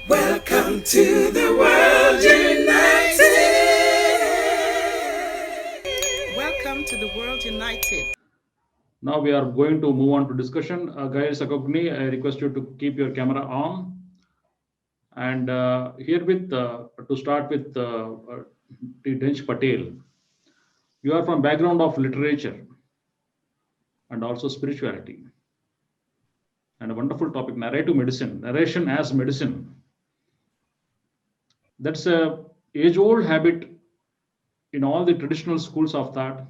Welcome to the world united. Welcome to the world united. Now we are going to move on to discussion. GILLES Acogny, I request you to keep your camera on. And herewith, to start with DENCH Patel. You are from background of literature and also spirituality. And a wonderful topic, narrative medicine, narration as medicine. That's a age-old habit in all the traditional schools of thought,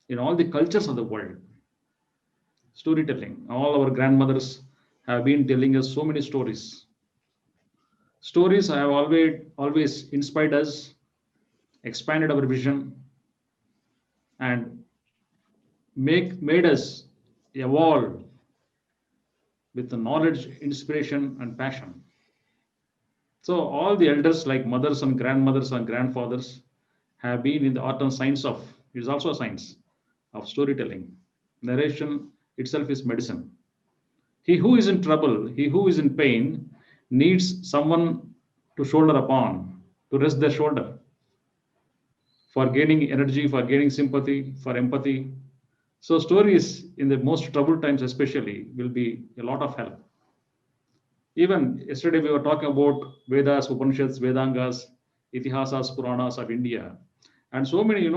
in all the cultures of the world. Storytelling. All our grandmothers have been telling us so many stories. Stories have always inspired us, expanded our vision, and made us evolve with the knowledge, inspiration, and passion. So all the elders, like mothers and grandmothers and grandfathers, have been in the art and science of, it is also a science of storytelling. Narration itself is medicine. He who is in trouble, he who is in pain, needs someone to shoulder upon, to rest their shoulder, for gaining energy, for gaining sympathy, for empathy. So stories in the most troubled times especially will be a lot of help. Even yesterday we were talking about Vedas, Upanishads, Vedangas, Itihasas, Puranas of India. And so many,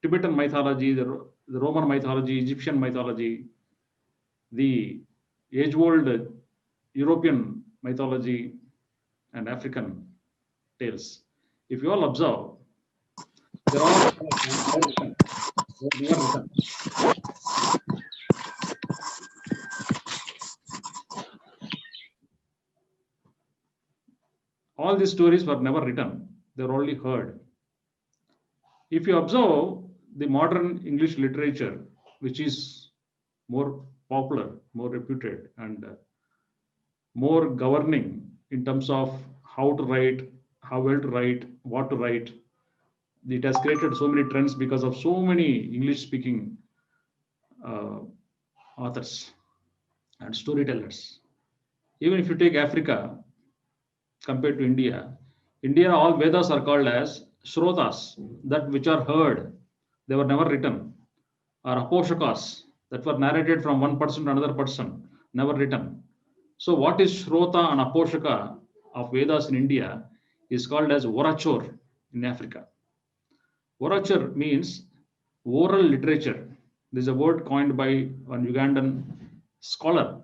Tibetan mythology, the Roman mythology, Egyptian mythology, the age-old European mythology, and African tales. If you all observe, they're all written. All these stories were never written, they were only heard. If you observe the modern English literature, which is more popular, more reputed, and more governing in terms of how to write, how well to write, what to write, it has created so many trends because of so many English speaking authors and storytellers. Even if you take Africa compared to India, all Vedas are called as Shrotas, that which are heard, they were never written, or Aposhakas, that were narrated from one person to another person, never written. So what is Shrota and Aposhaka of Vedas in India is called as Orachor in Africa. Orachor means oral literature. This is a word coined by one Ugandan scholar,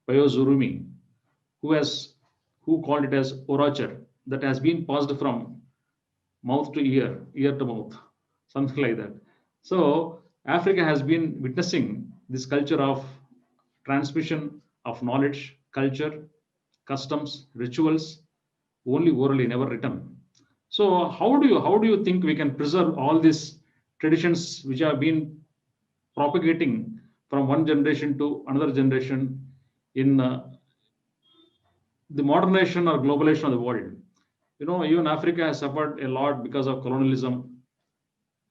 Payo Zurumi, who called it as Orachor, that has been passed from mouth to ear, ear to mouth, something like that. So Africa has been witnessing this culture of transmission of knowledge, culture, customs, rituals, only orally, never written. So how do you think we can preserve all these traditions which have been propagating from one generation to another generation in the modernization or globalization of the world? Even Africa has suffered a lot because of colonialism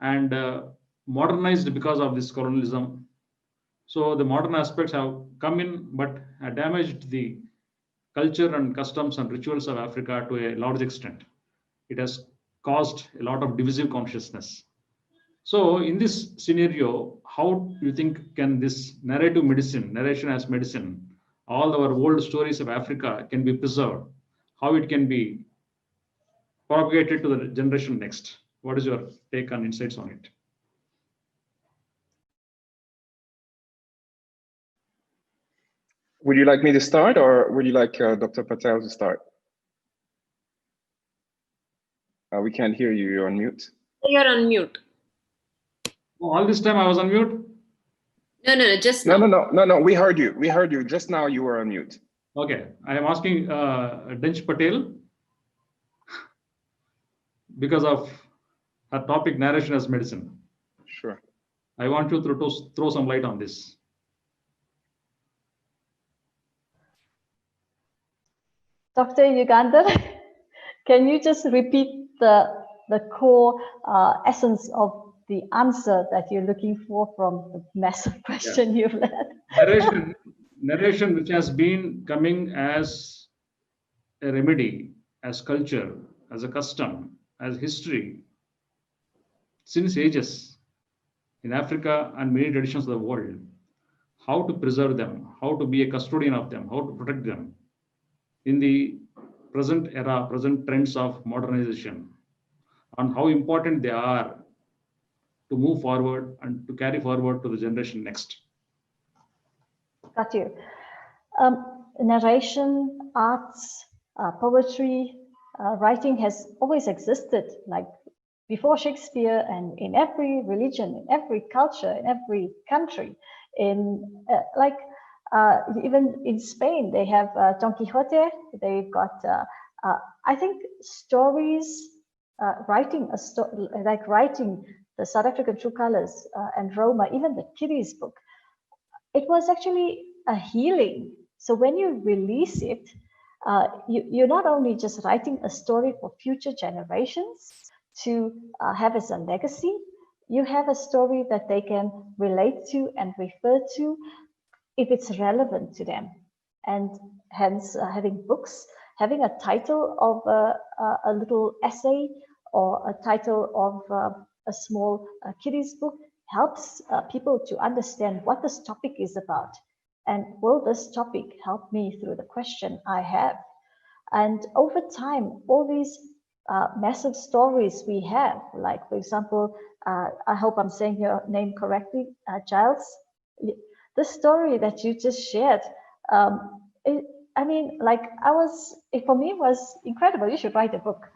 and modernized because of this colonialism. So the modern aspects have come in, but have damaged the culture and customs and rituals of Africa to a large extent. It has caused a lot of divisive consciousness. So in this scenario, how do you think can this narrative medicine, narration as medicine, all our old stories of Africa can be preserved? How it can be propagated to the generation next? What is your take and insights on it? Would you like me to start, or would you like Dr. Patel to start? We can't hear you. You're on mute. You're on mute. Oh, all this time I was on mute? No, just now. No. We heard you. We heard you. Just now you were on mute. Okay. I am asking DENCH Patel because of her topic, narration as medicine. Sure. I want you to throw some light on this. Dr. Yugandhar, can you just repeat the core essence of the answer that you're looking for from the massive question you've led? Narration which has been coming as a remedy, as culture, as a custom, as history, since ages in Africa and many traditions of the world. How to preserve them, how to be a custodian of them, how to protect them in the present era, present trends of modernization, and how important they are to move forward and to carry forward to the generation next. Got you. Narration, arts, poetry, writing has always existed, like before Shakespeare, and in every religion, in every culture, in every country. Even in Spain, they have Don Quixote. They've got, I think, stories. Writing the South African True Colors and Roma, even the Kiddies book. It was actually a healing. So when you release it, you're not only just writing a story for future generations to have as a legacy, you have a story that they can relate to and refer to if it's relevant to them. And hence having books, having a title of a little essay or a title of a small kiddies book helps people to understand what this topic is about. And will this topic help me through the question I have? And over time, all these massive stories we have, like, for example, I hope I'm saying your name correctly, Giles. The story that you just shared, for me, was incredible. You should write a book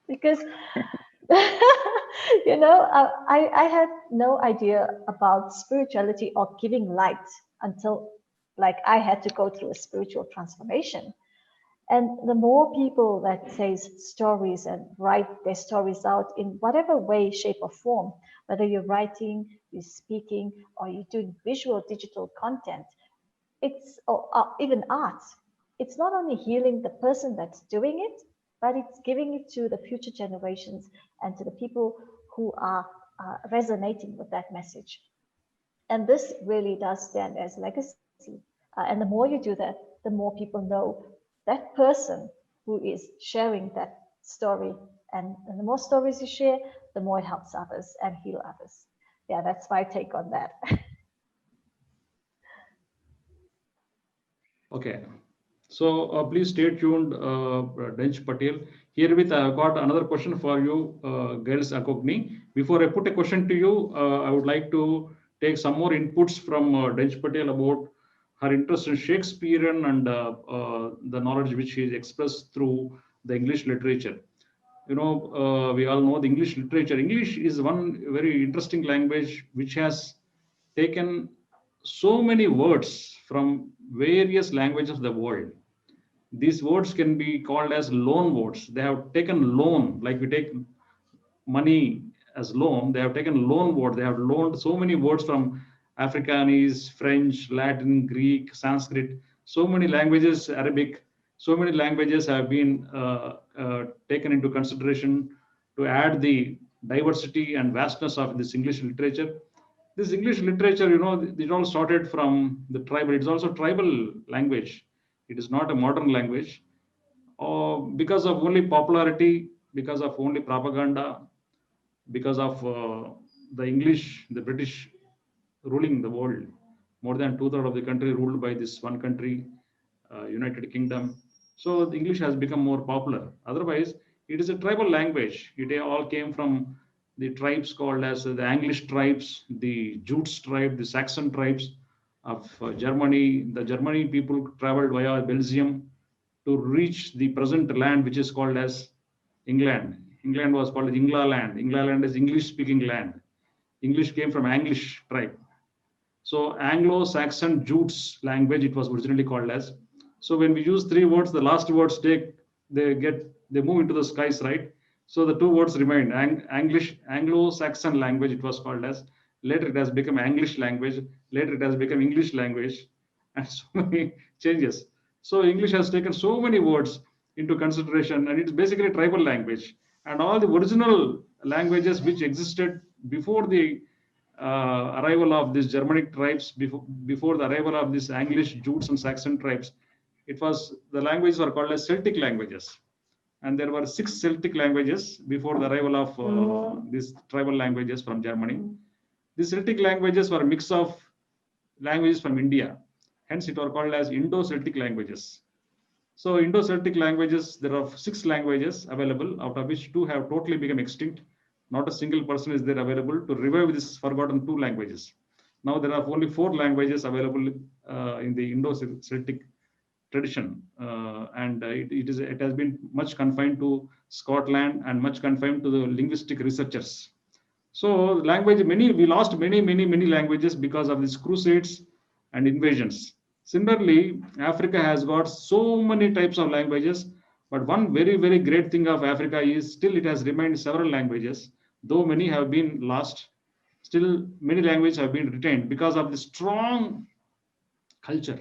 because, I had no idea about spirituality or giving light until, I had to go through a spiritual transformation. And the more people that says stories and write their stories out in whatever way, shape, or form, whether you're writing, you're speaking, or you're doing visual, digital content, or even art, it's not only healing the person that's doing it, but it's giving it to the future generations and to the people who are resonating with that message. And this really does stand as legacy. And the more you do that, the more people know that person who is sharing that story. And the more stories you share, the more it helps others and heal others. Yeah, that's my take on that. Okay. So please stay tuned, DENCH Patel. Herewith, I've got another question for you, GILLES ACOGNY. Before I put a question to you, I would like to take some more inputs from DENCH Patel about her interest in Shakespearean and the knowledge which she expressed through the English literature. We all know the English literature. English is one very interesting language which has taken so many words from various languages of the world. These words can be called as loan words. They have taken loan, like we take money as loan. They have taken loan words. They have loaned so many words from Afrikaans, French, Latin, Greek, Sanskrit, so many languages, Arabic, so many languages have been taken into consideration to add the diversity and vastness of this English literature. This English literature, it all started from the tribal. It's also tribal language. It is not a modern language. Because of only popularity, because of only propaganda, because of the English, the British ruling the world, more than 2/3 of the country ruled by this one country, United Kingdom. So the English has become more popular. Otherwise, it is a tribal language. It all came from the tribes called as the English tribes, the Jutes tribe, the Saxon tribes of Germany. The Germany people traveled via Belgium to reach the present land, which is called as England. England was called England. England is English-speaking land. English came from English tribe. So Anglo-Saxon Jutes language, it was originally called as. So when we use three words, the last words they move into the skies, right? So the two words remained. Anglo-Saxon language, it was called as. Later it has become English language. Later it has become English language, and so many changes. So English has taken so many words into consideration, and it's basically a tribal language. And all the original languages which existed before the arrival of these Germanic tribes, before the arrival of these English, Jutes, and Saxon tribes, the languages were called as Celtic languages. And there were 6 Celtic languages before the arrival of these tribal languages from Germany. These Celtic languages were a mix of languages from India. Hence, it were called as Indo-Celtic languages. So, Indo-Celtic languages, there are 6 languages available, out of which 2 have totally become extinct. Not a single person is there available to revive these forgotten 2 languages. Now, there are only 4 languages available in the Indo-Celtic tradition, and it has been much confined to Scotland and much confined to the linguistic researchers. So we lost many languages because of these crusades and invasions. Similarly, Africa has got so many types of languages, but one very great thing of Africa is still it has remained several languages. Though many have been lost, still many languages have been retained because of the strong culture.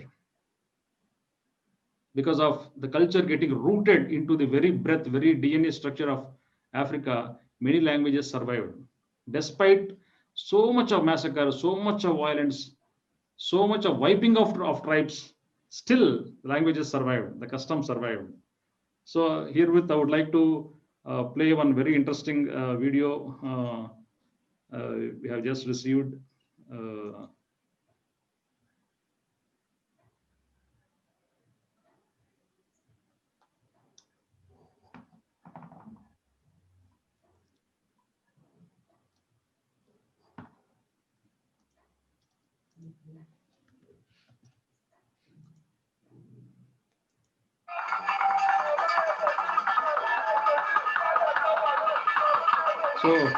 Because of the culture getting rooted into the very breadth, very DNA structure of Africa, many languages survived. Despite so much of massacre, so much of violence, so much of wiping of tribes, still the languages survived, the customs survived. So herewith, I would like to play one very interesting video we have just received. So,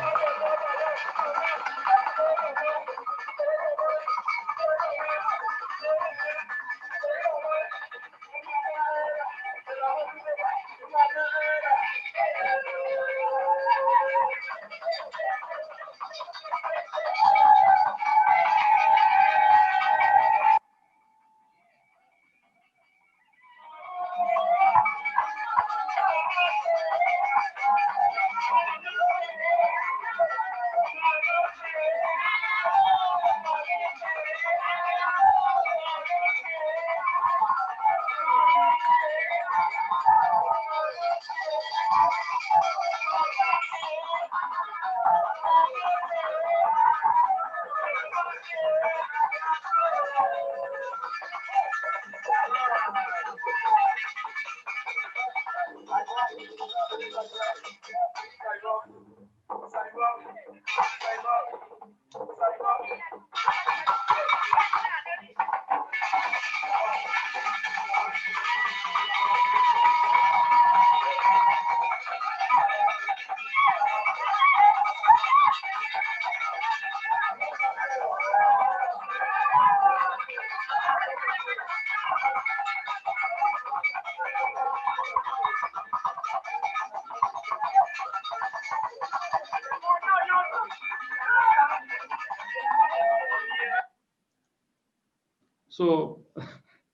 So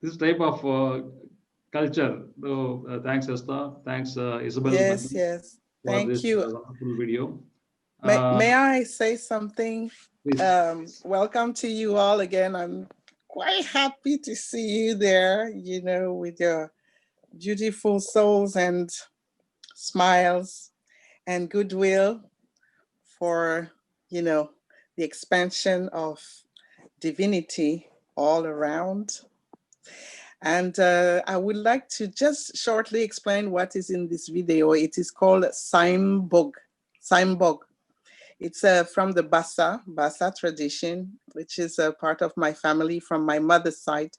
this type of culture. Thanks, Esther. Thanks, Isabel. Yes. For Thank this you. wonderful video. May I say something? Please. Welcome to you all again. I'm quite happy to see you there, you know, with your beautiful souls and smiles and goodwill for, you know, the expansion of divinity all around. And I would like to just shortly explain what is in this video. It is called Saimbog. It's from the Bassa tradition, which is a part of my family from my mother's side.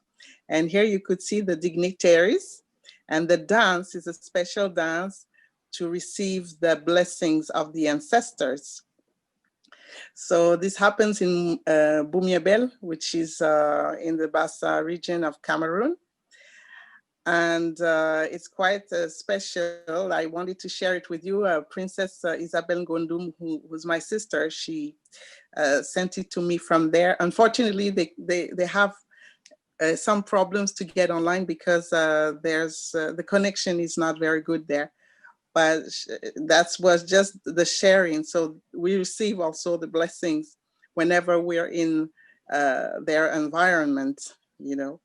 And here you could see the dignitaries, and the dance is a special dance to receive the blessings of the ancestors. So this happens in Bumiabel, which is in the Bassa region of Cameroon. And it's quite special. I wanted to share it with you. Princess Isabel Gondum, who's my sister, she sent it to me from there. Unfortunately, they have some problems to get online because the connection is not very good there. But that was just the sharing. So we receive also the blessings whenever we're in their environment, you know.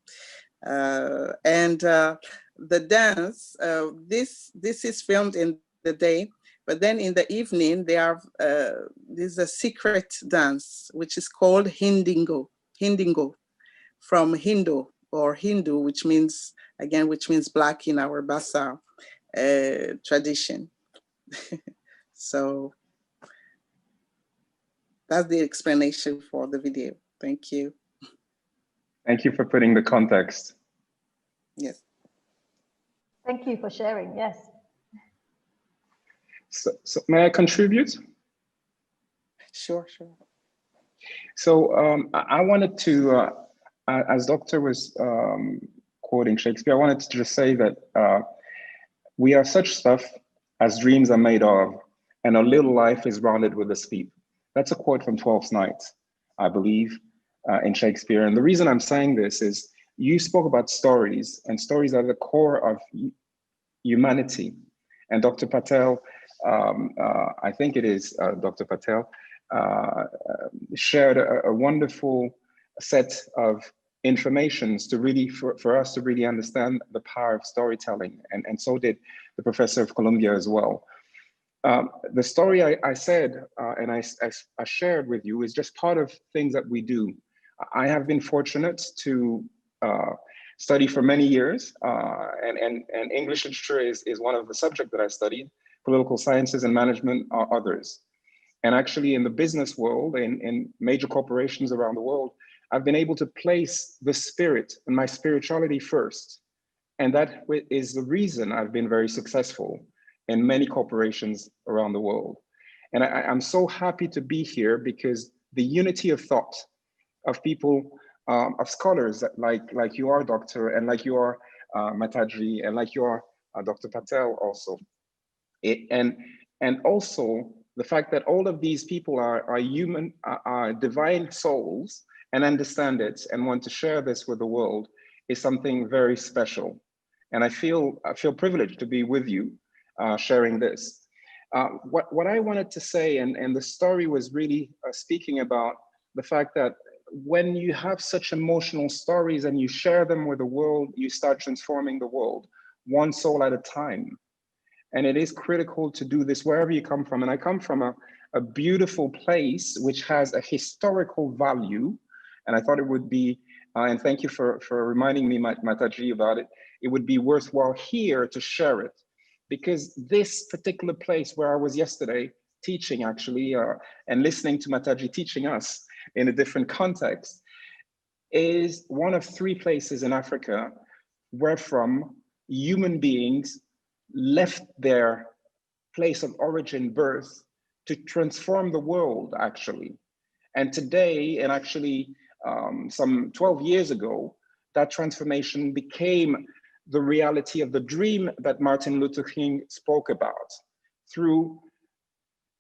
The dance, this is filmed in the day, but then in the evening, there's a secret dance, which is called Hindingo, from Hindu or Hindu, which means black in our Bassa tradition. So that's the explanation for the video. Thank you. Thank you for putting the context. Yes. Thank you for sharing. Yes. So may I contribute? Sure. So I wanted to, as Doctor was quoting Shakespeare, I wanted to just say that we are such stuff as dreams are made of, and a little life is rounded with a sleep. That's a quote from Twelfth Night, I believe, in Shakespeare. And the reason I'm saying this is you spoke about stories, and stories are the core of humanity. And Dr. Patel, I think it is Dr. Patel, shared a wonderful set of informations to really, for us to really understand the power of storytelling. And so did the professor of Columbia as well. The story I said, and I shared with you, is just part of things that we do. I have been fortunate to study for many years, and English literature is one of the subjects that I studied. Political sciences and management are others. And actually in the business world, in major corporations around the world, I've been able to place the spirit and my spirituality first. And that is the reason I've been very successful in many corporations around the world. And I'm so happy to be here because the unity of thought of people, of scholars like you are, Doctor, and like you are, Mataji, and like you are, Dr. Patel also. And also the fact that all of these people are human, are divine souls and understand it and want to share this with the world is something very special. And I feel privileged to be with you sharing this. What I wanted to say, and the story was really speaking about the fact that when you have such emotional stories and you share them with the world, you start transforming the world, one soul at a time. And it is critical to do this wherever you come from. And I come from a beautiful place which has a historical value. And I thought it would be, and thank you for reminding me, Mataji, about it, it would be worthwhile here to share it. Because this particular place where I was yesterday teaching actually, and listening to Mataji teaching us in a different context, is one of 3 places in Africa where from human beings left their place of origin, birth, to transform the world actually. And today, and actually some 12 years ago, that transformation became the reality of the dream that Martin Luther King spoke about through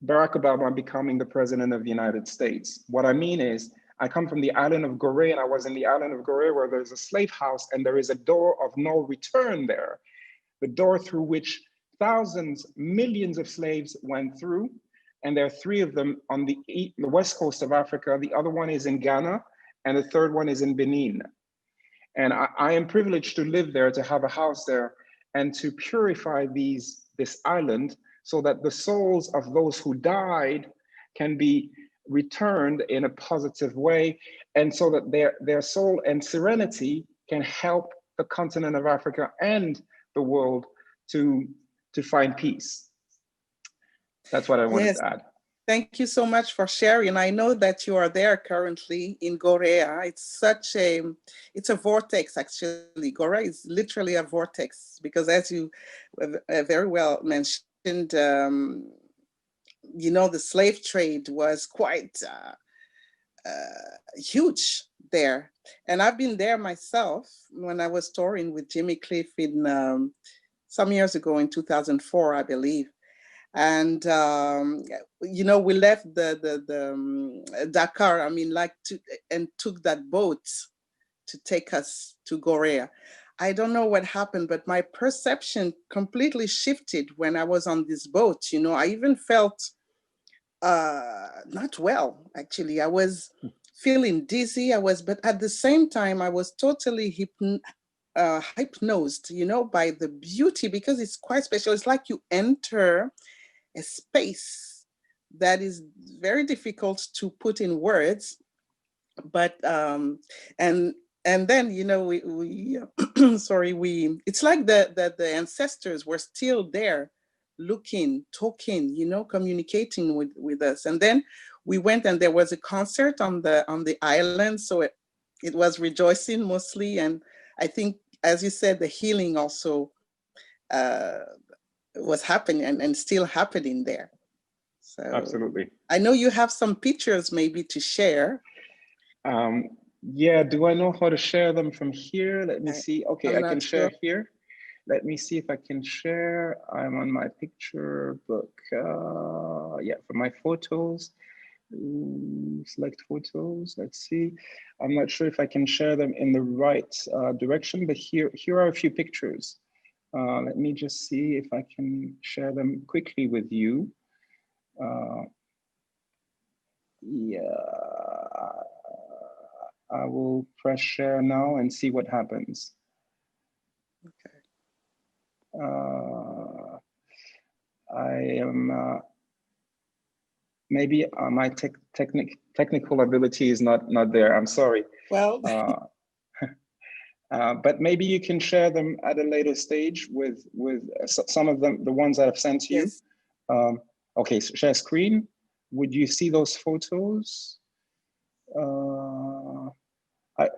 Barack Obama becoming the president of the United States. What I mean is, I come from the island of Gorée, and I was in the island of Gorée where there's a slave house and there is a door of no return there. The door through which thousands, millions of slaves went through. And there are 3 of them on the west coast of Africa. The other one is in Ghana, and the third one is in Benin. And I am privileged to live there, to have a house there, and to purify this island so that the souls of those who died can be returned in a positive way, and so that their soul and serenity can help the continent of Africa and the world to find peace. That's what I wanted to add. Thank you so much for sharing. I know that you are there currently in Gorea. It's a vortex actually. Gorea is literally a vortex because, as you very well mentioned, you know, the slave trade was quite huge there. And I've been there myself when I was touring with Jimmy Cliff in some years ago in 2004, I believe. And you know, we left the Dakar, and took that boat to take us to Gorea. I don't know what happened, but my perception completely shifted when I was on this boat. You know, I even felt not well, actually. I was feeling dizzy, but at the same time, I was totally hypnosed, you know, by the beauty, because it's quite special. It's like you enter a space that is very difficult to put in words, but and then, you know, we sorry, it's like the ancestors were still there, looking, talking, you know, communicating with us. And then we went, and there was a concert on the island, so it was rejoicing mostly. And I think, as you said, the healing also was happening and still happening there. So absolutely. I know you have some pictures maybe to share. Yeah, do I know how to share them from here? Let me see. Okay, I can share here. Let me see if I can share. I'm on my picture book. Yeah, for my photos. Select photos. Let's see. I'm not sure if I can share them in the right direction, but here are a few pictures. Let me just see if I can share them quickly with you. Yeah, I will press share now and see what happens. Okay. I am maybe my technical ability is not there. I'm sorry. Well, but maybe you can share them at a later stage with some of them, the ones that I've sent to yes. you. Okay, so share screen. Would you see those photos?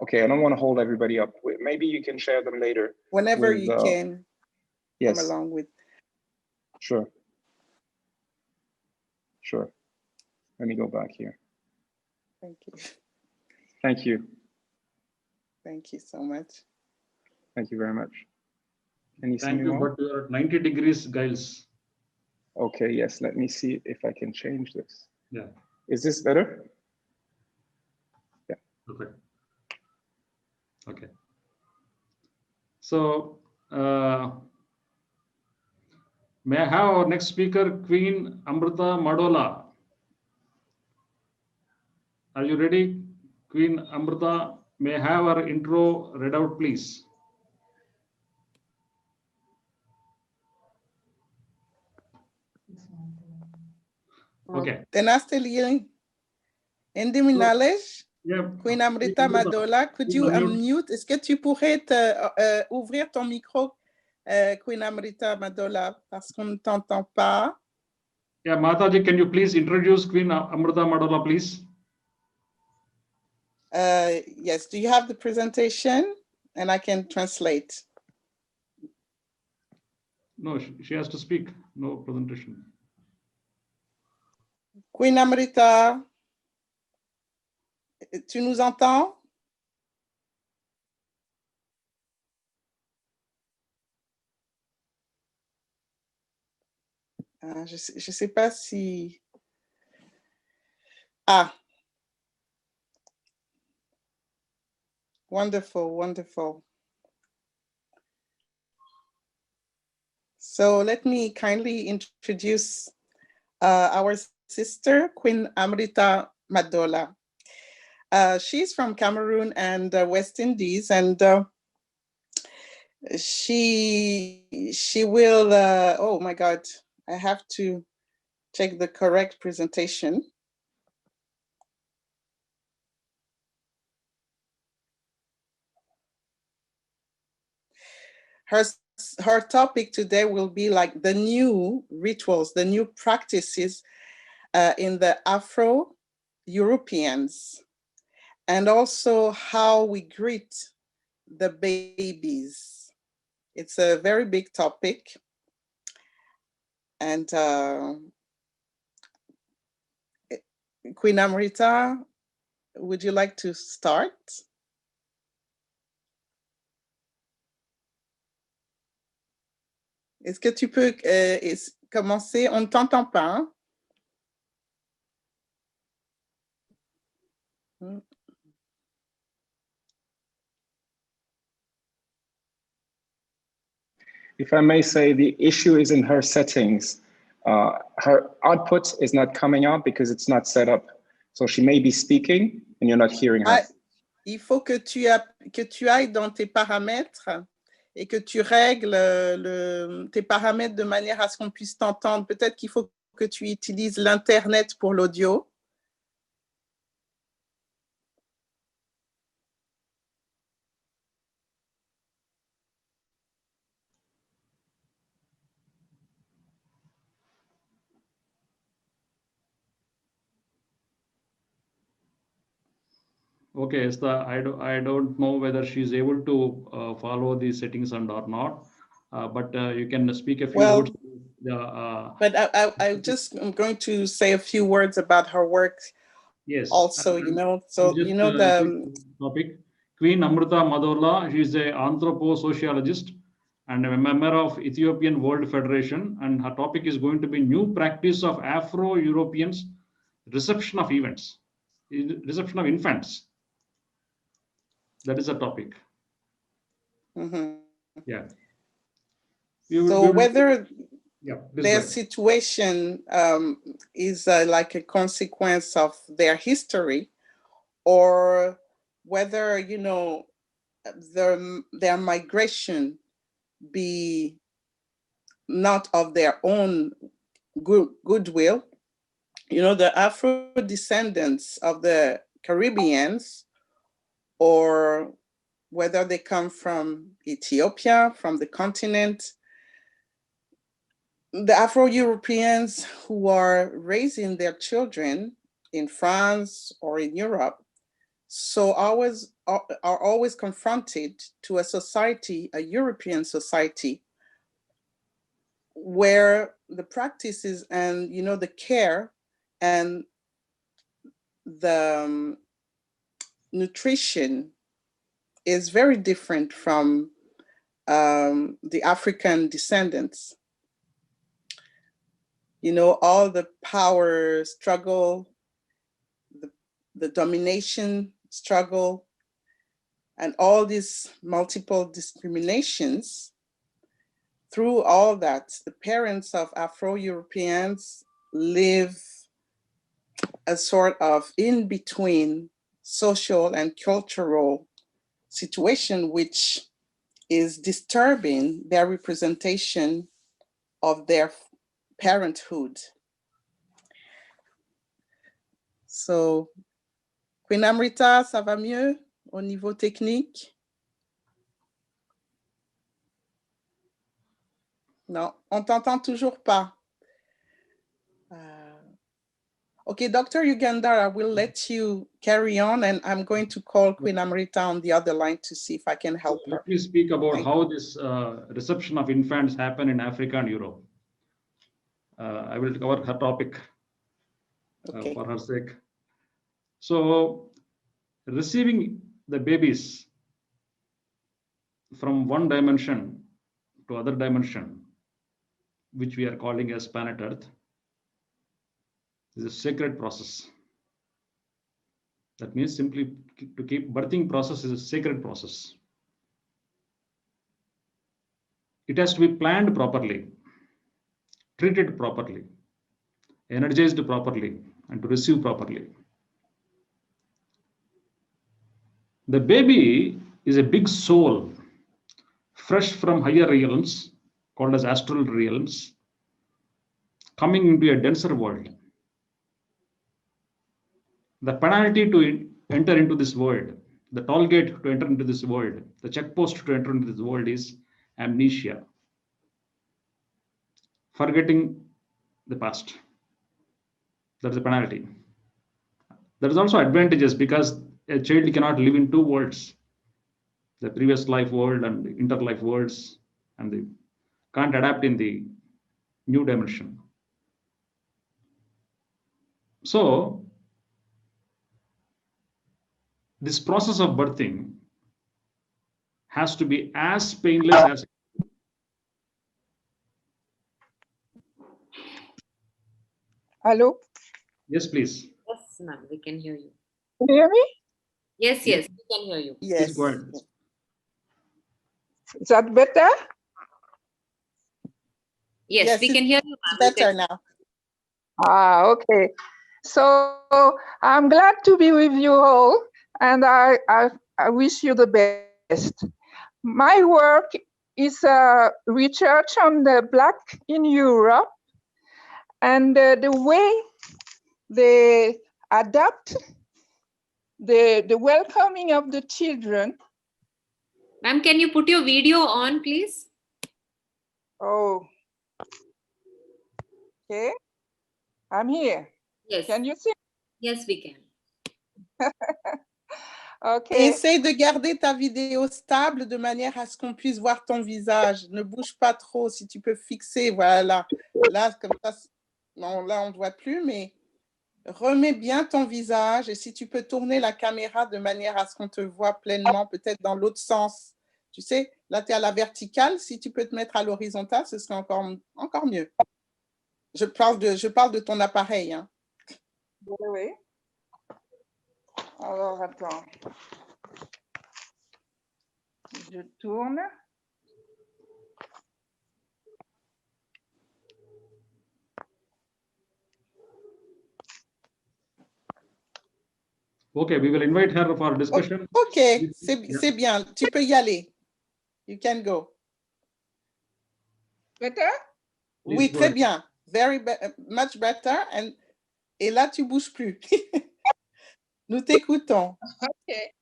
Okay, I don't want to hold everybody up. Maybe you can share them later. Whenever with, you can yes. come along with. Sure. Sure. Let me go back here. Thank you. Thank you. Thank you so much. Thank you very much. Can you see Thank me you, well? but you're at 90 degrees, Giles. Okay, yes, let me see if I can change this. Yeah. Is this better? Yeah. Perfect. Okay. So, may I have our next speaker, Queen Amrita Madola? Are you ready? Queen Amrita, may I have our intro read out, please? Okay. Tenastelian Indiminalesh, Yeah. Queen Amrita Madola, could you unmute? Est-ce que tu pourrais ouvrir ton micro, Queen Amrita Madola, parce qu'on ne t'entend pas? Yeah, Mataji, can you please introduce Queen Amrita Madola, please? Yes, do you have the presentation? And I can translate. No, she has to speak. No presentation. Queen Amrita, tu nous entends? Je sais pas si... Ah. Wonderful, wonderful. So let me kindly introduce our sister, Queen Amrita Madola. She's from Cameroon and West Indies, and she will, oh my God, I have to check the correct presentation. Her topic today will be like the new rituals, the new practices in the Afro-Europeans, and also how we greet the babies. It's a very big topic. And Queen Amrita, would you like to start? Est-ce que tu peux commencer? On ne t'entend pas. Hein? If I may say, the issue is in her settings. Her output is not coming out because it's not set up. So she may be speaking and you're not hearing her. il faut que tu ailles dans tes paramètres et que tu règles tes paramètres de manière à ce qu'on puisse t'entendre. Peut-être qu'il faut que tu utilises l'Internet pour l'audio. Okay, Esther, I don't know whether she's able to follow the settings or not, but you can speak a few words. But I'm going to say a few words about her work. Yes. Also, you know, so you know the topic. Queen Amrita Madola, she is an anthropo-sociologist and a member of Ethiopian World Federation, and her topic is going to be new practice of Afro-Europeans reception of events, reception of infants. That is a topic. Mm-hmm. Yeah. So whether their situation is like a consequence of their history, or whether, you know, their migration be not of their own goodwill. You know, the Afro descendants of the Caribbeans, or whether they come from Ethiopia, from the continent, the Afro-Europeans who are raising their children in France or in Europe, so are always confronted to a society, a European society, where the practices and, you know, the care and the nutrition is very different from the African descendants. You know, all the power struggle, the domination struggle, and all these multiple discriminations. Through all that, the parents of Afro-Europeans live a sort of in-between social and cultural situation, which is disturbing their representation of their parenthood. So, Queen Amrita, ça va mieux au niveau technique? Non, on t'entend toujours pas. Okay, Dr. Yugandhar, I will let you carry on, and I'm going to call Queen Amrita on the other line to see if I can help her. Let me speak about how this reception of infants happen in Africa and Europe. I will cover her topic for her sake. So, receiving the babies from one dimension to other dimension, which we are calling as planet Earth, is a sacred process. That means simply to keep birthing process is a sacred process. It has to be planned properly, treated properly, energized properly, and to receive properly. The baby is a big soul, fresh from higher realms, called as astral realms, coming into a denser world. The penalty to enter into this world, the toll gate to enter into this world, the checkpost to enter into this world is amnesia, forgetting the past. That's the penalty. There is also advantages because a child cannot live in two worlds, the previous life world and the interlife worlds, and they can't adapt in the new dimension. So, this process of birthing has to be as painless as. Hello? Yes, please. Yes, ma'am, we can hear you. Can you hear me? Yes, yes, we can hear you. Yes. Please go ahead. Is that better? Yes, we can hear you, ma'am. Better now. Ah, okay. So I'm glad to be with you all. and I wish you the best. My work is research on the Black in Europe and the way they adapt the welcoming of the children. Ma'am, can you put your video on, please? Oh, okay. I'm here. Yes. Can you see? Yes, we can. Okay. Essaye de garder ta vidéo stable de manière à ce qu'on puisse voir ton visage. Ne bouge pas trop, si tu peux fixer, voilà. Là, comme ça, non, là, on ne voit plus, mais remets bien ton visage et si tu peux tourner la caméra de manière à ce qu'on te voit pleinement, peut-être dans l'autre sens. Tu sais, là, tu es à la verticale. Si tu peux te mettre à l'horizontale, ce serait encore mieux. Je parle de ton appareil. Hein. Oui. Alors, attends. Je tourne. Okay, we will invite her for discussion. Okay, c'est bien. Tu peux y aller. You can go. Better? Oui, très bien. Much better. Et là, tu bouges plus. Nous t'écoutons. Okay.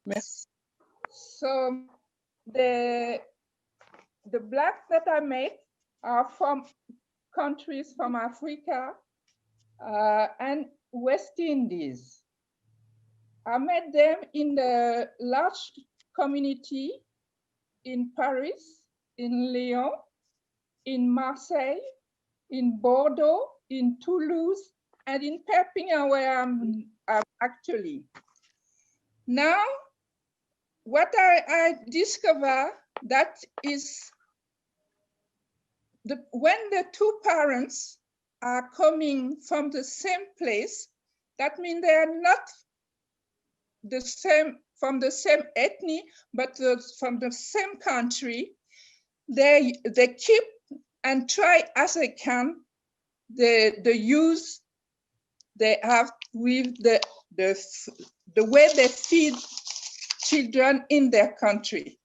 Merci. So the Blacks that I met are from countries from Africa and West Indies. I met them in the large community in Paris, in Lyon, in Marseille, in Bordeaux, in Toulouse, and in Perpignan, where I'm actually. Now, what I discover that is when the two parents are coming from the same place, that means they are not the same from the same ethnic, but from the same country. They keep and try as they can the use they have with the way they feed children in their country.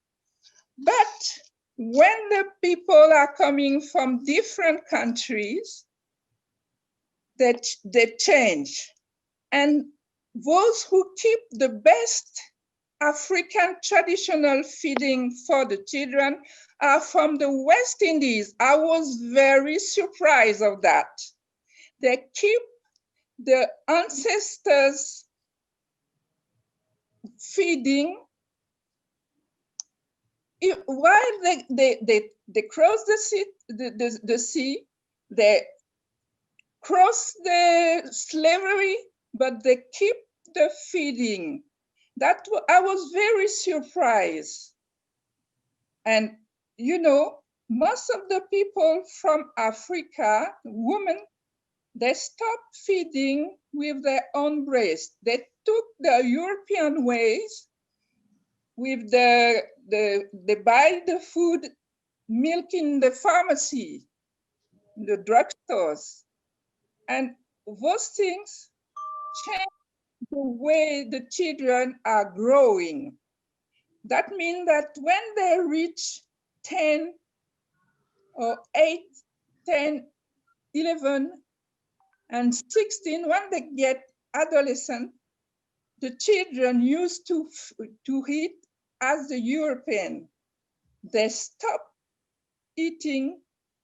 But when the people are coming from different countries, they change. And those who keep the best African traditional feeding for the children are from the West Indies. I was very surprised of that. They keep the ancestors' feeding while they cross the sea, they cross the slavery, but they keep the feeding. That I was very surprised. And you know, most of the people from Africa, women, they stopped feeding with their own breast. They took the European ways with they buy the food, milk in the pharmacy, the drugstores. And those things change the way the children are growing. That means that when they reach 10 or 8, 10, 11, and 16, when they get adolescent, the children used to eat as the European. They stop eating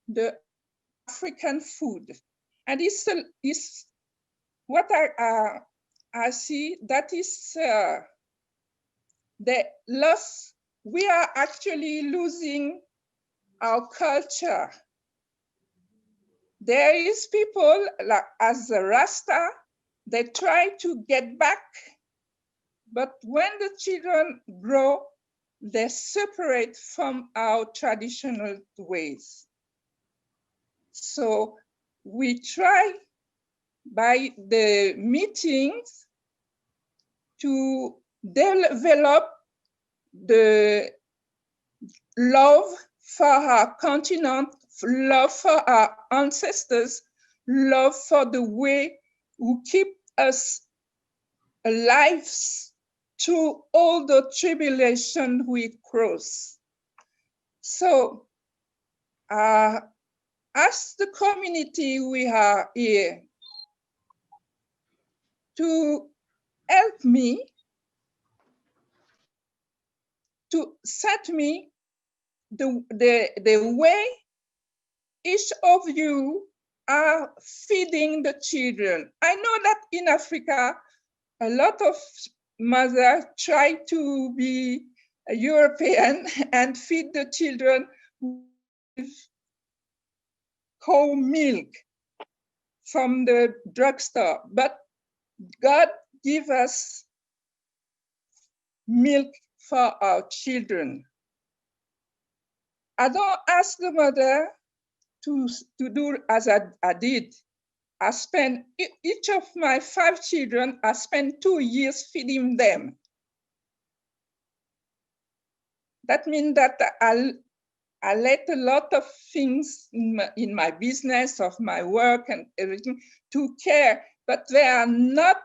the African food. And it's what I see, that is the loss. We are actually losing our culture. There is people like as the Rasta, they try to get back, but when the children grow, they separate from our traditional ways. So we try by the meetings to develop the love for our continent, love for our ancestors, love for the way who keep us alive through all the tribulation we cross. So, as the community, we are here to help me, to set me the way each of you are feeding the children. I know that in Africa, a lot of mothers try to be a European and feed the children with cow milk from the drugstore, but God give us milk for our children. I don't ask the mother to do as I did. I spent, each of my 5 children, I spent 2 years feeding them. That means that I let a lot of things in my business, of my work and everything to care, but they are not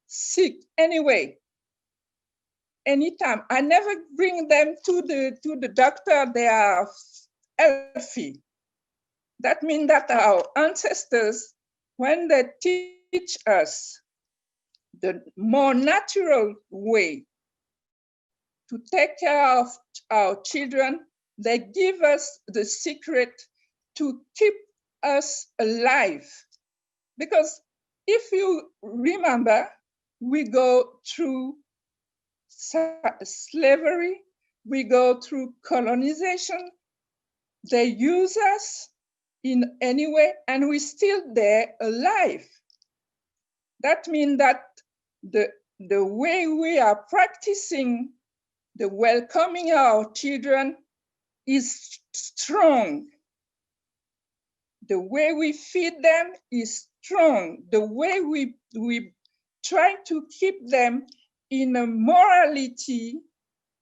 sick anyway. Anytime. I never bring them to the doctor, they are healthy. That means that our ancestors, when they teach us the more natural way to take care of our children, they give us the secret to keep us alive. Because if you remember, we go through slavery, we go through colonization, they use us in any way, and we're still there alive. That means that the way we are practicing the welcoming our children is strong. The way we feed them is strong. The way we try to keep them in a morality,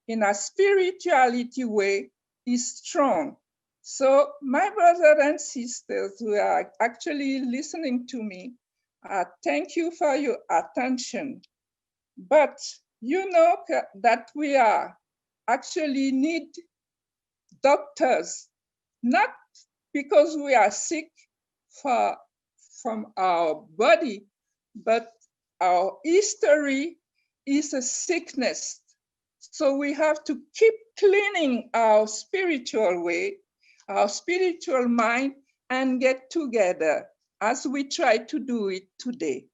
in a spirituality way is strong. So my brothers and sisters who are actually listening to me, thank you for your attention. But you know that we are actually need doctors, not because we are sick from our body, but our history is a sickness. So we have to keep cleaning our spiritual way, our spiritual mind, and get together as we try to do it today.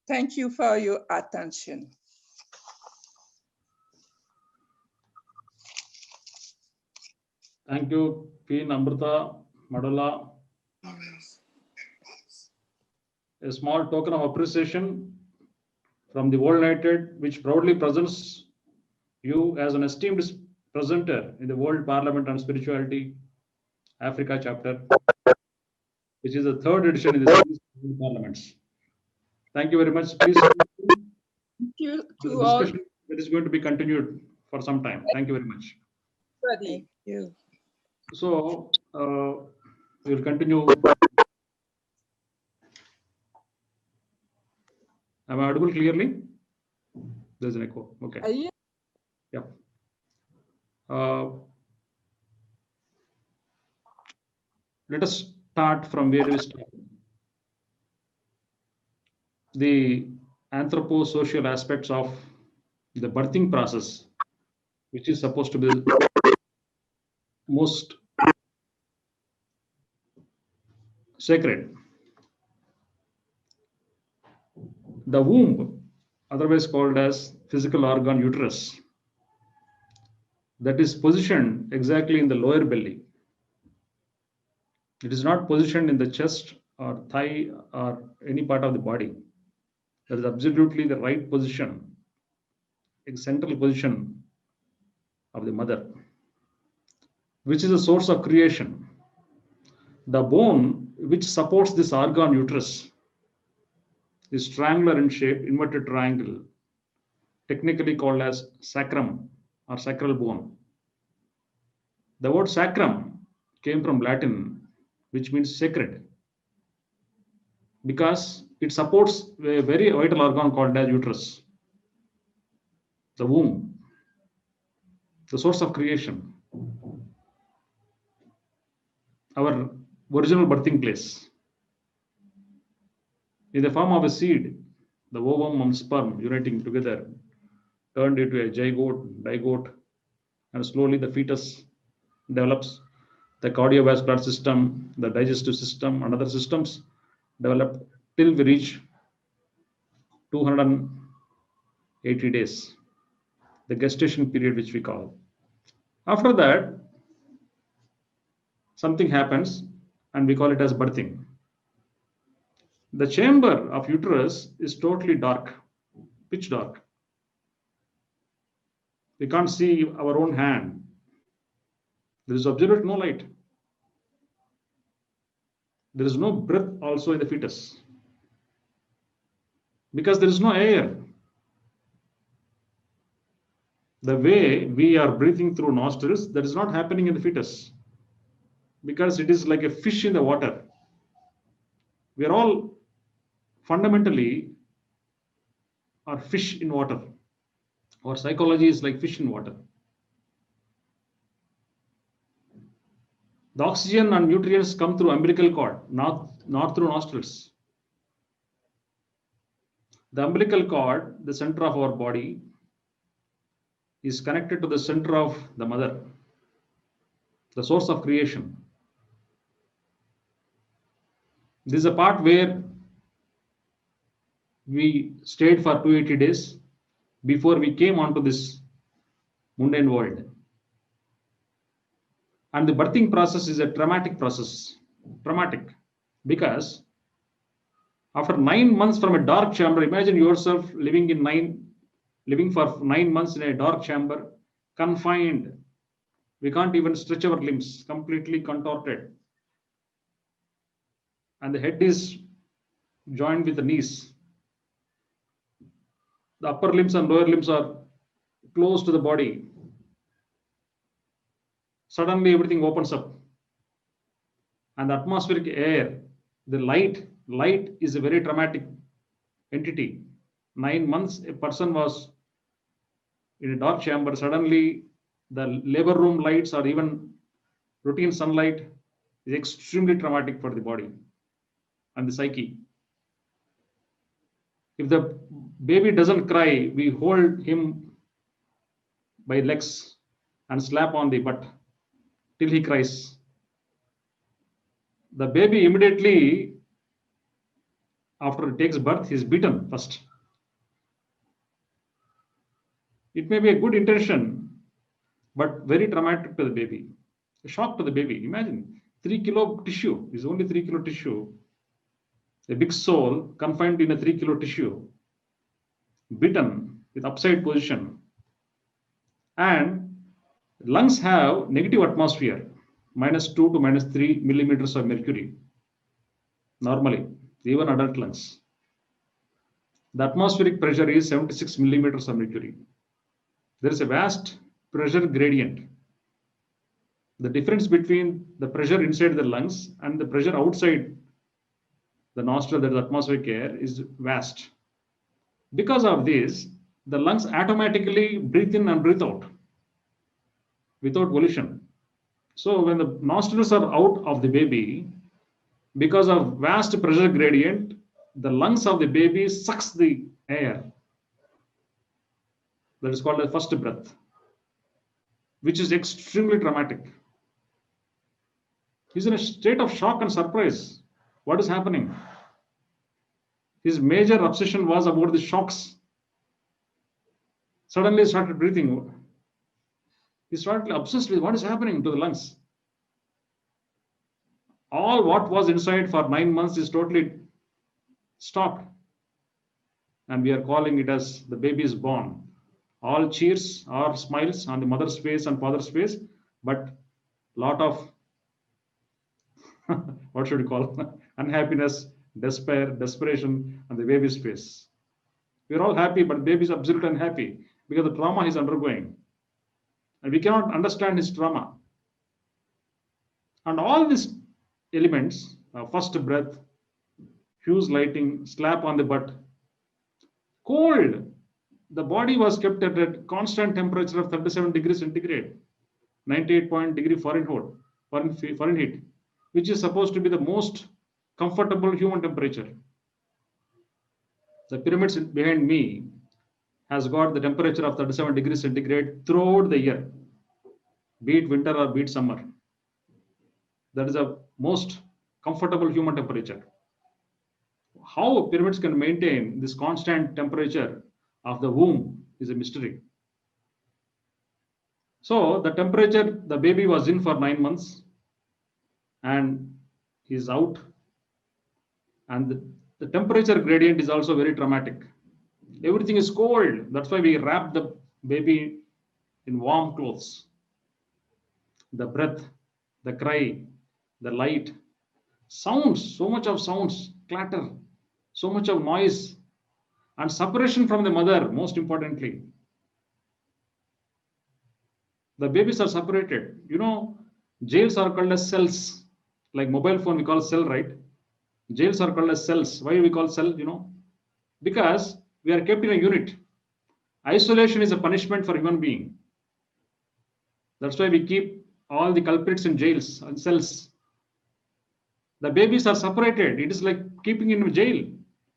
Thank you for your attention. Thank you, Queen Amrita, Madola. A small token of appreciation from the World United, which proudly presents you as an esteemed presenter in the World Parliament on Spirituality, Africa chapter, which is the 3rd edition in the series of World Parliaments. Thank you very much. Please. Thank you to all. Discussion that is going to be continued for some time. Thank you very much. Thank you. So we will continue. Am I audible clearly? There's an echo. Okay. Yeah. Let us start from where we started. The anthroposocial aspects of the birthing process, which is supposed to be the most sacred. The womb, otherwise called as physical organ uterus, that is positioned exactly in the lower belly. It is not positioned in the chest or thigh or any part of the body. That is absolutely the right position, a central position of the mother, which is a source of creation. The bone which supports this organ uterus is triangular in shape, inverted triangle, technically called as sacrum or sacral bone. The word sacrum came from Latin, which means sacred, because it supports a very vital organ called as uterus. the womb, the source of creation, our original birthing place. In the form of a seed, the ovum and sperm uniting together turned into a zygote, digote, and slowly the fetus develops. The cardiovascular system, the digestive system, and other systems develop till we reach 280 days, the gestation period which we call. After that, something happens and we call it as birthing. The chamber of uterus is totally dark, pitch dark. We can't see our own hand. There is absolute no light. There is no breath also in the fetus because there is no air. The way we are breathing through nostrils, that is not happening in the fetus because it is like a fish in the water. We are all fundamentally are fish in water. Our psychology is like fish in water. The oxygen and nutrients come through umbilical cord, not through nostrils. The umbilical cord, the center of our body, is connected to the center of the mother, the source of creation. This is a part where we stayed for 280 days before we came onto this mundane world. And the birthing process is a traumatic process. Traumatic because after 9 months from a dark chamber, imagine yourself living for 9 months in a dark chamber, confined. We can't even stretch our limbs, completely contorted. And the head is joined with the knees. The upper limbs and lower limbs are close to the body. Suddenly everything opens up. And the atmospheric air, the light is a very traumatic entity. 9 months, a person was in a dark chamber. Suddenly the labor room lights or even routine sunlight is extremely traumatic for the body and the psyche. If the baby doesn't cry, we hold him by legs and slap on the butt till he cries. The baby immediately after it takes birth, he is beaten first. It may be a good intention, but very traumatic to the baby, a shock to the baby. Imagine 3 kilo tissue is only 3 kilo tissue. A big soul confined in a 3 kilo tissue, beaten with upside position. And lungs have negative atmosphere, -2 to -3 millimeters of mercury. Normally, even adult lungs. The atmospheric pressure is 76 millimeters of mercury. There is a vast pressure gradient. The difference between the pressure inside the lungs and the pressure outside the nostril, that is atmospheric air, is vast. Because of this, the lungs automatically breathe in and breathe out without volition. So when the nostrils are out of the baby, because of vast pressure gradient, the lungs of the baby sucks the air. That is called the first breath, which is extremely traumatic. He's in a state of shock and surprise. What is happening? His major obsession was about the shocks. Suddenly he started breathing. He started obsessed with what is happening to the lungs. All what was inside for 9 months is totally stopped. And we are calling it as the baby is born. All cheers or smiles on the mother's face and father's face, but lot of what should we call unhappiness, despair, desperation on the baby's face. We are all happy, but the baby is absolutely unhappy because the trauma he's undergoing. And we cannot understand his trauma. And all these elements, first breath, fuse lighting, slap on the butt, cold, the body was kept at a constant temperature of 37 degrees centigrade, 98.0 Fahrenheit, which is supposed to be the most comfortable human temperature. The pyramids behind me has got the temperature of 37 degrees centigrade throughout the year, be it winter or be it summer. That is the most comfortable human temperature. How pyramids can maintain this constant temperature of the womb is a mystery. So the temperature the baby was in for 9 months and is out, and the temperature gradient is also very dramatic. Everything is cold. That's why we wrap the baby in warm clothes. The breath, the cry, the light, sounds, so much of sounds, clatter, so much of noise, and separation from the mother, most importantly. The babies are separated. You know, jails are called as cells. Like mobile phone, we call cell, right? Jails are called as cells. Why we call cell, you know? Because we are kept in a unit. Isolation is a punishment for human being. That's why we keep all the culprits in jails and cells. The babies are separated. It is like keeping in a jail.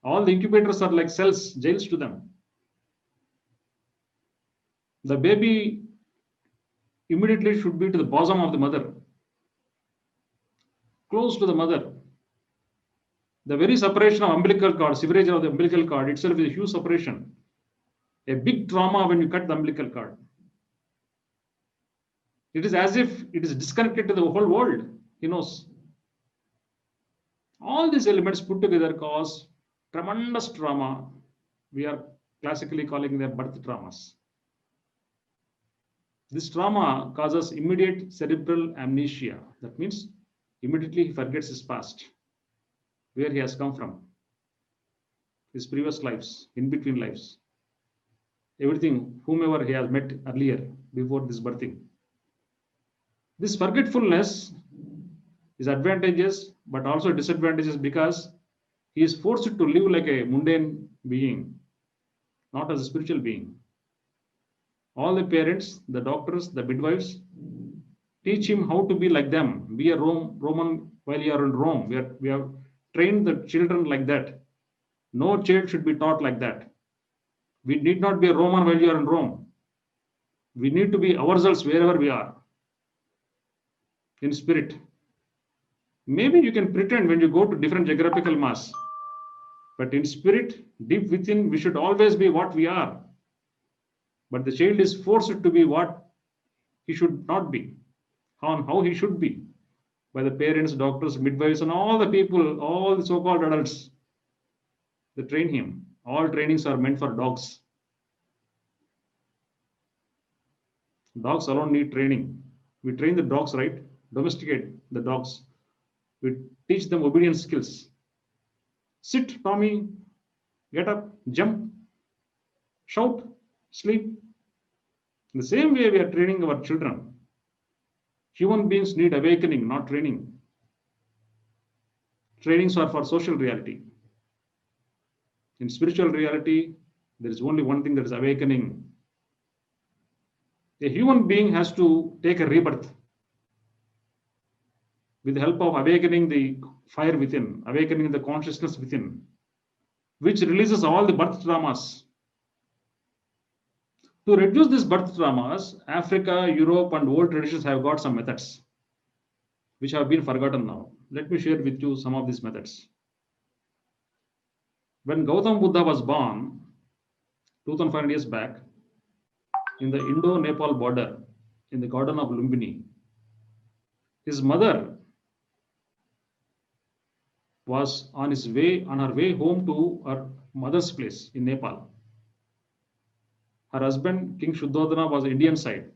All the incubators are like cells, jails to them. The baby immediately should be to the bosom of the mother, close to the mother. The very separation of umbilical cord, severage of the umbilical cord itself is a huge separation. A big trauma when you cut the umbilical cord. It is as if it is disconnected to the whole world. He knows. All these elements put together cause tremendous trauma. We are classically calling them birth traumas. This trauma causes immediate cerebral amnesia. That means immediately he forgets his past, where he has come from, his previous lives, in between lives, everything, whomever he has met earlier before this birthing. This forgetfulness is advantageous, but also disadvantageous because he is forced to live like a mundane being, not as a spiritual being. All the parents, the doctors, the midwives teach him how to be like them. Be a Roman while you are in Rome. We have trained the children like that. No child should be taught like that. We need not be a Roman while you are in Rome. We need to be ourselves wherever we are, in spirit. Maybe you can pretend when you go to different geographical mass, but in spirit, deep within, we should always be what we are. But the child is forced to be what he should not be, how he should be, by the parents, doctors, midwives, and all the people, all the so-called adults. They train him. All trainings are meant for dogs. Dogs alone need training. We train the dogs, right? Domesticate the dogs. We teach them obedience skills. Sit, Tommy, get up, jump, shout, sleep. In the same way, we are training our children. Human beings need awakening, not training. Trainings are for social reality. In spiritual reality, there is only one thing, that is awakening. A human being has to take a rebirth with the help of awakening the fire within, awakening the consciousness within, which releases all the birth traumas. To reduce these birth traumas, Africa, Europe, and old traditions have got some methods which have been forgotten now. Let me share with you some of these methods. When Gautam Buddha was born 2500 years back in the Indo-Nepal border in the garden of Lumbini, his mother was on her way home to her mother's place in Nepal. Her husband, King Shuddhodana, was Indian side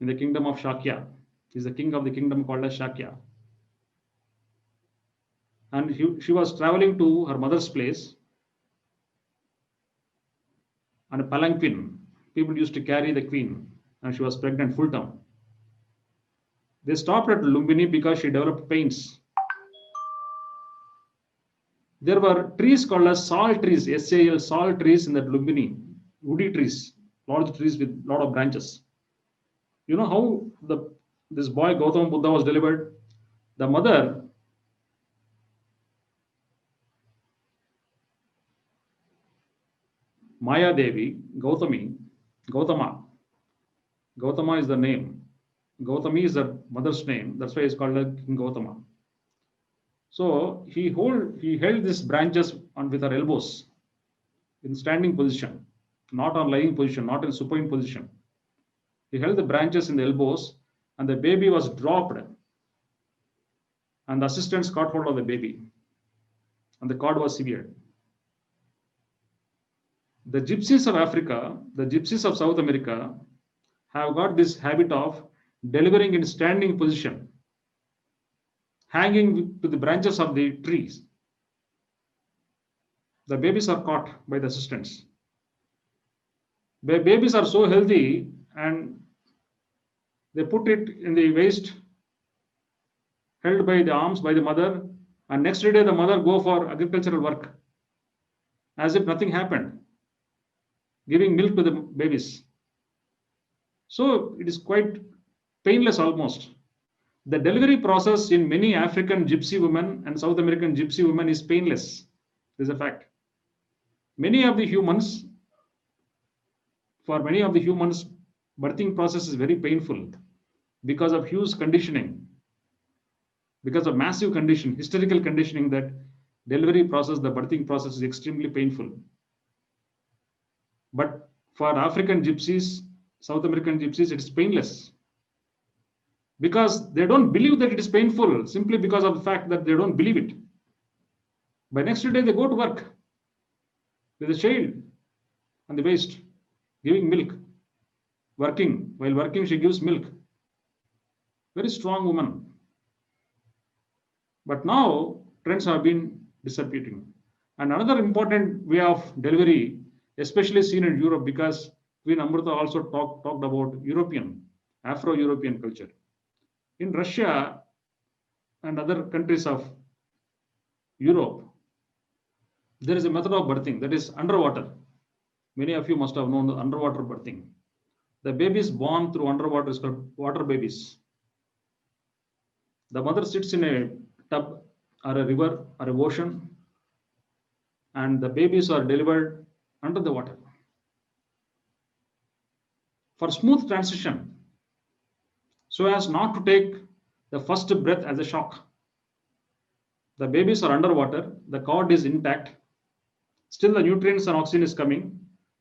in the kingdom of Shakya. He is the king of the kingdom called as Shakya. And she was traveling to her mother's place on a palanquin. People used to carry the queen, and she was pregnant full term. They stopped at Lumbini because she developed pains. There were trees called as salt trees, SAL, salt trees in that Lumbini, woody trees, large trees with lot of branches. You know how this boy Gautam Buddha was delivered? The mother, Maya Devi, Gautama is the name. Gautami is the mother's name. That's why it's called King Gautama. So he held these branches with her elbows in standing position, not on lying position, not in supine position. He held the branches in the elbows, and the baby was dropped, and the assistants caught hold of the baby, and the cord was severed. The gypsies of Africa, the gypsies of South America have got this habit of delivering in standing position, hanging to the branches of the trees. The babies are caught by the assistants. The babies are so healthy, and they put it in the waist, held by the arms by the mother, and next day the mother go for agricultural work as if nothing happened, giving milk to the babies. So it is quite painless almost. The delivery process in many African gypsy women and South American gypsy women is painless. This is a fact. For many of the humans, birthing process is very painful because of huge conditioning, because of massive historical conditioning, that delivery process, the birthing process is extremely painful. But for African gypsies, South American gypsies, it is painless, because they don't believe that it is painful, simply because of the fact that they don't believe it. By next day, they go to work with a child on the waist, giving milk, working. While working, she gives milk. Very strong woman. But now trends have been disappearing. And another important way of delivery, especially seen in Europe, because Queen Amrita also talked about Afro-European culture. In Russia and other countries of Europe, there is a method of birthing that is underwater. Many of you must have known the underwater birthing. The babies born through underwater is called water babies. The mother sits in a tub or a river or an ocean, and the babies are delivered under the water. For smooth transition, so as not to take the first breath as a shock, the babies are underwater, the cord is intact, still the nutrients and oxygen is coming.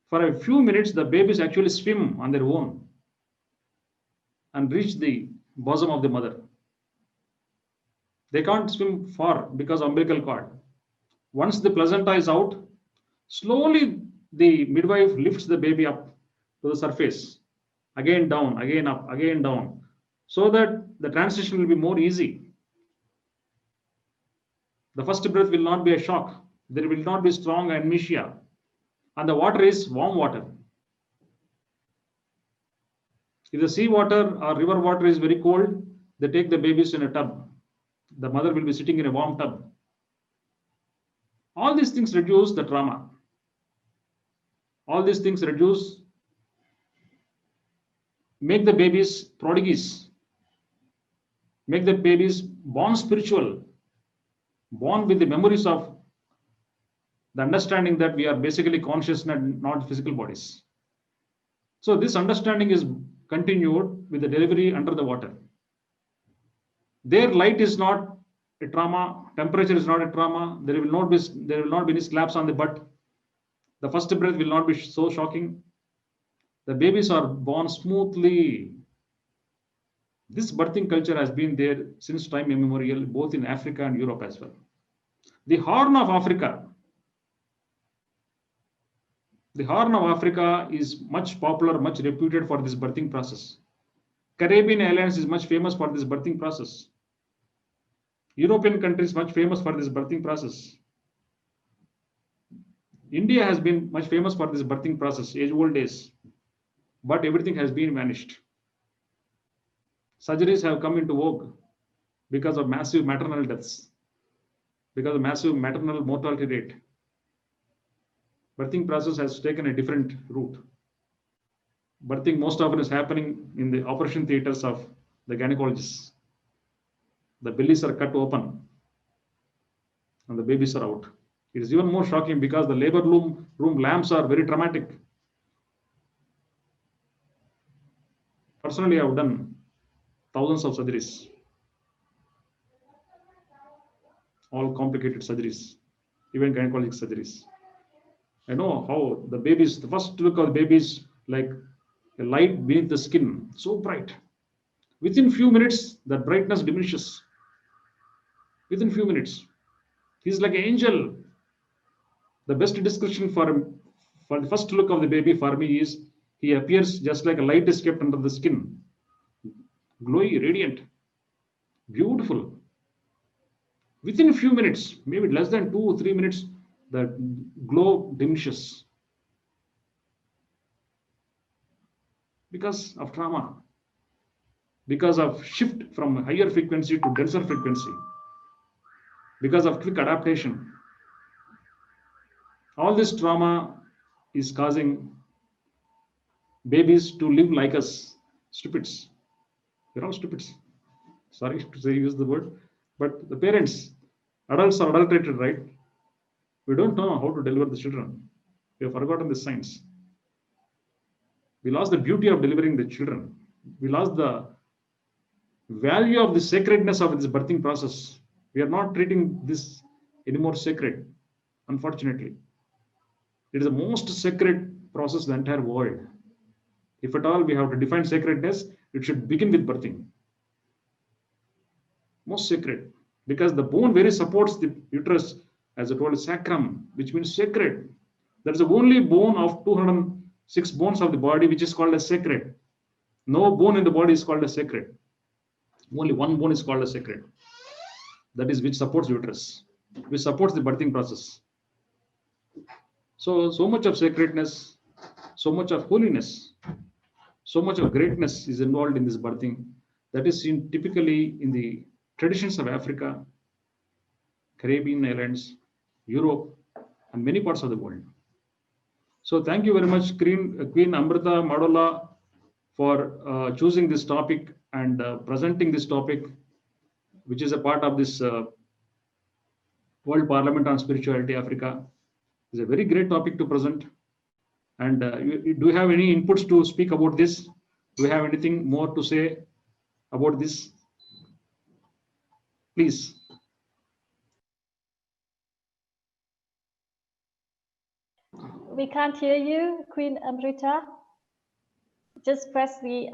For a few minutes, the babies actually swim on their own and reach the bosom of the mother. They can't swim far because of umbilical cord. Once the placenta is out, slowly the midwife lifts the baby up to the surface, again down, again up, again down, so that the transition will be more easy. The first breath will not be a shock. There will not be strong amnesia. And the water is warm water. If the sea water or river water is very cold, they take the babies in a tub. The mother will be sitting in a warm tub. All these things reduce the trauma. All these things make the babies prodigies, make the babies born spiritual, born with the memories of the understanding that we are basically conscious and not physical bodies. So this understanding is continued with the delivery under the water. Their light is not a trauma, temperature is not a trauma, there will not be any slaps on the butt. The first breath will not be so shocking. The babies are born smoothly. This birthing culture has been there since time immemorial, both in Africa and Europe as well. The Horn of Africa. The Horn of Africa is much popular, much reputed for this birthing process. Caribbean islands is much famous for this birthing process. European countries much famous for this birthing process. India has been much famous for this birthing process, age-old days, but everything has been vanished. Surgeries have come into vogue because of massive maternal deaths, because of massive maternal mortality rate. Birthing process has taken a different route. Birthing most often is happening in the operation theaters of the gynecologists. The bellies are cut open and the babies are out. It is even more shocking because the labor room lamps are very dramatic. Personally, I have done thousands of surgeries, all complicated surgeries, even gynecologic surgeries. I know how the babies, the first look of the babies, like a light beneath the skin, so bright. Within few minutes, that brightness diminishes. Within few minutes, he's like an angel. The best description for the first look of the baby for me is he appears just like a light is kept under the skin, glowy, radiant, beautiful. Within a few minutes, maybe less than 2 or 3 minutes, the glow diminishes because of trauma, because of shift from higher frequency to denser frequency, because of quick adaptation. All this trauma is causing babies to live like us, stupids. They're all stupids. Sorry to use the word, but the parents, adults are adulterated, right? We don't know how to deliver the children. We have forgotten the science. We lost the beauty of delivering the children. We lost the value of the sacredness of this birthing process. We are not treating this anymore sacred, unfortunately. It is the most sacred process in the entire world. If at all we have to define sacredness, it should begin with birthing. Most sacred, because the bone very supports the uterus, as I told, sacrum, which means sacred. That is the only bone of 206 bones of the body which is called as sacred. No bone in the body is called as sacred. Only one bone is called as sacred. That is which supports uterus, which supports the birthing process. So much of sacredness, so much of holiness, so much of greatness is involved in this birthing. That is seen typically in the traditions of Africa, Caribbean islands, Europe, and many parts of the world. So thank you very much, Queen Amrita Madola, for choosing this topic and presenting this topic, which is a part of this World Parliament on Spirituality Africa. It's a very great topic to present. And do you have any inputs to speak about this? Do you have anything more to say about this? Please. We can't hear you, Queen Amrita. Just press the